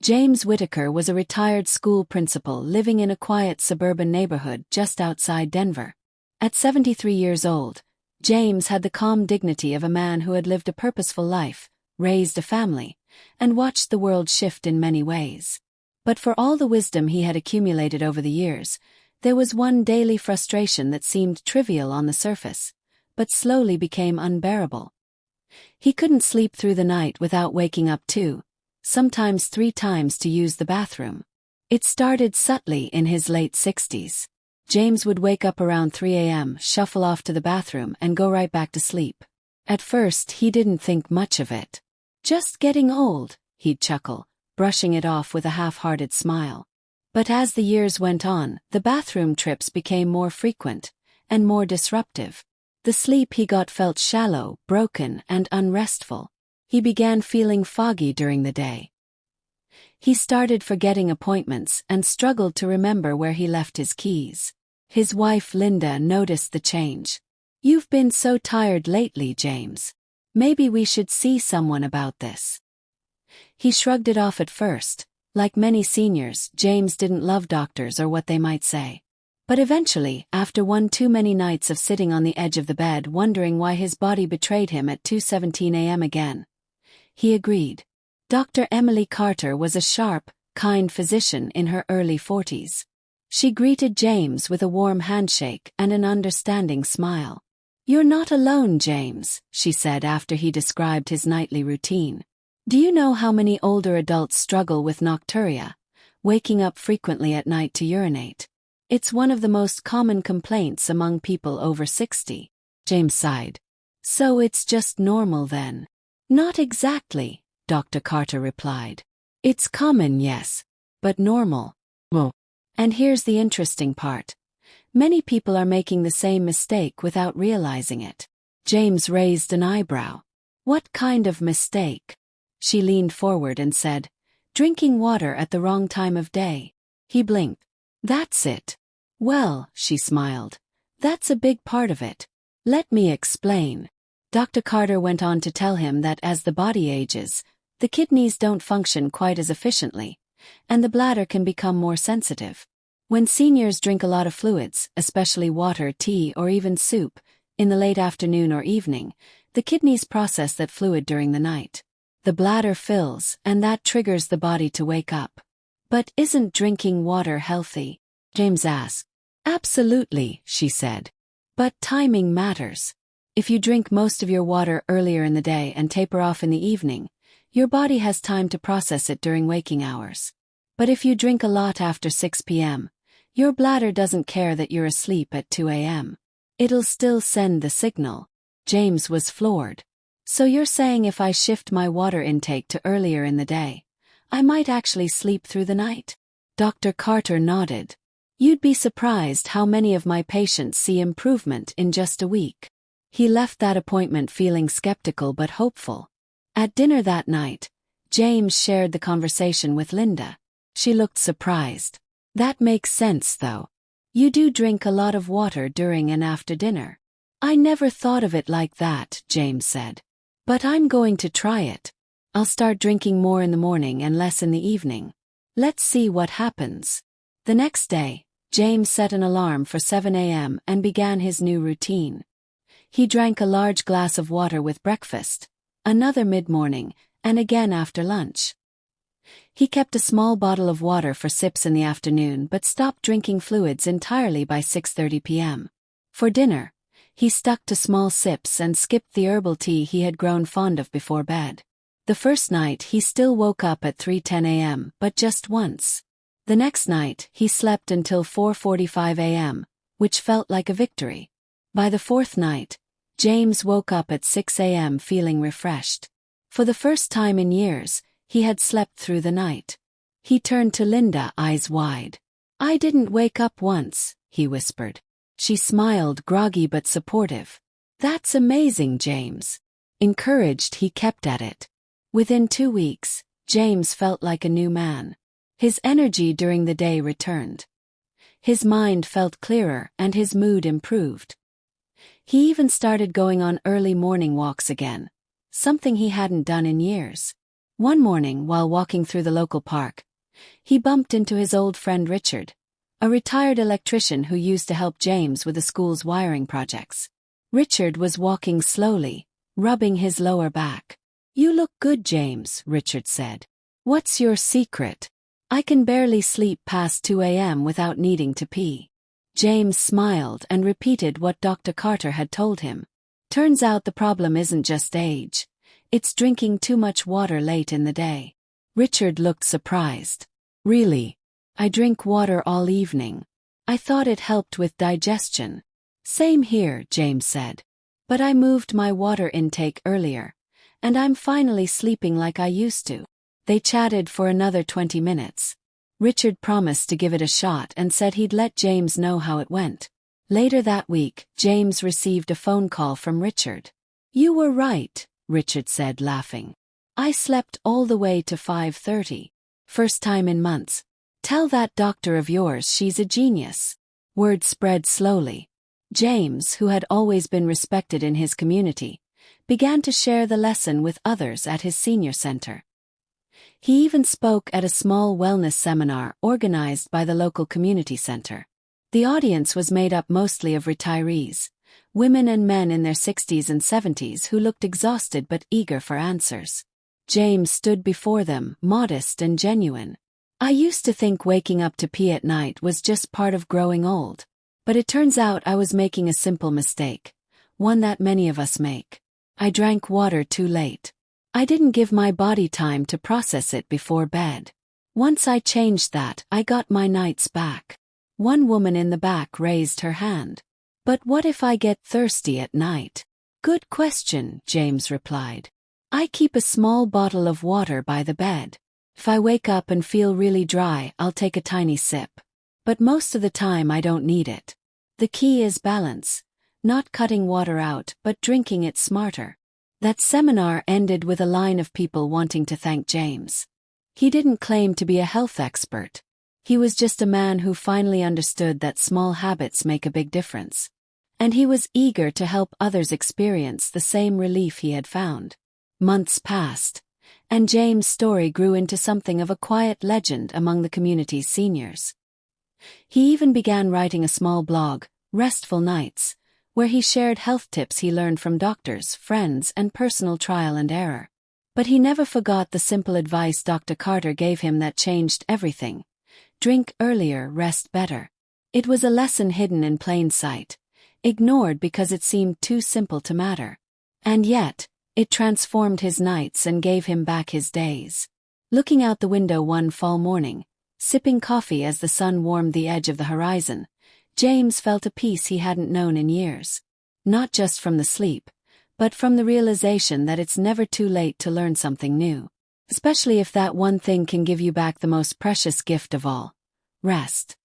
James Whitaker was a retired school principal living in a quiet suburban neighborhood just outside Denver. At 73 years old, James had the calm dignity of a man who had lived a purposeful life, raised a family, and watched the world shift in many ways. But for all the wisdom he had accumulated over the years, there was one daily frustration that seemed trivial on the surface, but slowly became unbearable. He couldn't sleep through the night without waking up 2, sometimes 3 times to use the bathroom. It started subtly in his late 60s. James would wake up around 3 a.m., shuffle off to the bathroom, and go right back to sleep. At first, he didn't think much of it. Just getting old, he'd chuckle, brushing it off with a half-hearted smile. But as the years went on, the bathroom trips became more frequent and more disruptive. The sleep he got felt shallow, broken, and unrestful. He began feeling foggy during the day. He started forgetting appointments and struggled to remember where he left his keys. His wife Linda noticed the change. "You've been so tired lately, James. Maybe we should see someone about this." He shrugged it off at first. Like many seniors, James didn't love doctors or what they might say. But eventually, after one too many nights of sitting on the edge of the bed wondering why his body betrayed him at 2:17 a.m. again, he agreed. Dr. Emily Carter was a sharp, kind physician in her early 40s. She greeted James with a warm handshake and an understanding smile. "You're not alone, James," she said after he described his nightly routine. "Do you know how many older adults struggle with nocturia, waking up frequently at night to urinate? It's one of the most common complaints among people over 60. James sighed. "So it's just normal then?" "Not exactly," Dr. Carter replied. "It's common, yes, but normal. Well, and here's the interesting part. Many people are making the same mistake without realizing it." James raised an eyebrow. "What kind of mistake?" She leaned forward and said, "Drinking water at the wrong time of day." He blinked. "That's it." "Well," she smiled, "that's a big part of it. Let me explain." Dr. Carter went on to tell him that as the body ages, the kidneys don't function quite as efficiently, and the bladder can become more sensitive. When seniors drink a lot of fluids, especially water, tea, or even soup, in the late afternoon or evening, the kidneys process that fluid during the night. The bladder fills, and that triggers the body to wake up. "But isn't drinking water healthy?" James asked. "Absolutely," she said. "But timing matters. If you drink most of your water earlier in the day and taper off in the evening, your body has time to process it during waking hours. But if you drink a lot after 6 p.m., your bladder doesn't care that you're asleep at 2 a.m. It'll still send the signal." James was floored. "So you're saying if I shift my water intake to earlier in the day, I might actually sleep through the night?" Dr. Carter nodded. "You'd be surprised how many of my patients see improvement in just a week." He left that appointment feeling skeptical but hopeful. At dinner that night, James shared the conversation with Linda. She looked surprised. "That makes sense, though. You do drink a lot of water during and after dinner." "I never thought of it like that," James said. "But I'm going to try it. I'll start drinking more in the morning and less in the evening. Let's see what happens." The next day, James set an alarm for 7 a.m. and began his new routine. He drank a large glass of water with breakfast, another mid-morning, and again after lunch. He kept a small bottle of water for sips in the afternoon but stopped drinking fluids entirely by 6:30 p.m. For dinner, he stuck to small sips and skipped the herbal tea he had grown fond of before bed. The first night he still woke up at 3:10 a.m., but just once. The next night he slept until 4:45 a.m., which felt like a victory. By the fourth night, James woke up at 6 a.m. feeling refreshed. For the first time in years, he had slept through the night. He turned to Linda, eyes wide. "I didn't wake up once," he whispered. She smiled, groggy but supportive. "That's amazing, James." Encouraged, he kept at it. Within 2 weeks, James felt like a new man. His energy during the day returned. His mind felt clearer and his mood improved. He even started going on early morning walks again, something he hadn't done in years. One morning, while walking through the local park, he bumped into his old friend Richard, a retired electrician who used to help James with the school's wiring projects. Richard was walking slowly, rubbing his lower back. "You look good, James," Richard said. "What's your secret?" "I can barely sleep past 2 a.m. without needing to pee." James smiled and repeated what Dr. Carter had told him. "Turns out the problem isn't just age. It's drinking too much water late in the day." Richard looked surprised. "Really? I drink water all evening. I thought it helped with digestion." "Same here," James said. "But I moved my water intake earlier, and I'm finally sleeping like I used to." They chatted for another 20 minutes. Richard promised to give it a shot and said he'd let James know how it went. Later that week, James received a phone call from Richard. "You were right," Richard said, laughing. "I slept all the way to 5:30. First time in months. Tell that doctor of yours she's a genius." Word spread slowly. James, who had always been respected in his community, began to share the lesson with others at his senior center. He even spoke at a small wellness seminar organized by the local community center. The audience was made up mostly of retirees, women and men in their 60s and 70s who looked exhausted but eager for answers. James stood before them, modest and genuine. "I used to think waking up to pee at night was just part of growing old. But it turns out I was making a simple mistake, one that many of us make. I drank water too late. I didn't give my body time to process it before bed. Once I changed that, I got my nights back." One woman in the back raised her hand. "But what if I get thirsty at night?" "Good question," James replied. "I keep a small bottle of water by the bed. If I wake up and feel really dry, I'll take a tiny sip. But most of the time I don't need it. The key is balance, not cutting water out but drinking it smarter." That seminar ended with a line of people wanting to thank James. He didn't claim to be a health expert. He was just a man who finally understood that small habits make a big difference. And he was eager to help others experience the same relief he had found. Months passed, and James' story grew into something of a quiet legend among the community's seniors. He even began writing a small blog, Restful Nights, where he shared health tips he learned from doctors, friends, and personal trial and error. But he never forgot the simple advice Dr. Carter gave him that changed everything. Drink earlier, rest better. It was a lesson hidden in plain sight, ignored because it seemed too simple to matter. And yet, it transformed his nights and gave him back his days. Looking out the window one fall morning, sipping coffee as the sun warmed the edge of the horizon, James felt a peace he hadn't known in years. Not just from the sleep, but from the realization that it's never too late to learn something new. Especially if that one thing can give you back the most precious gift of all: rest.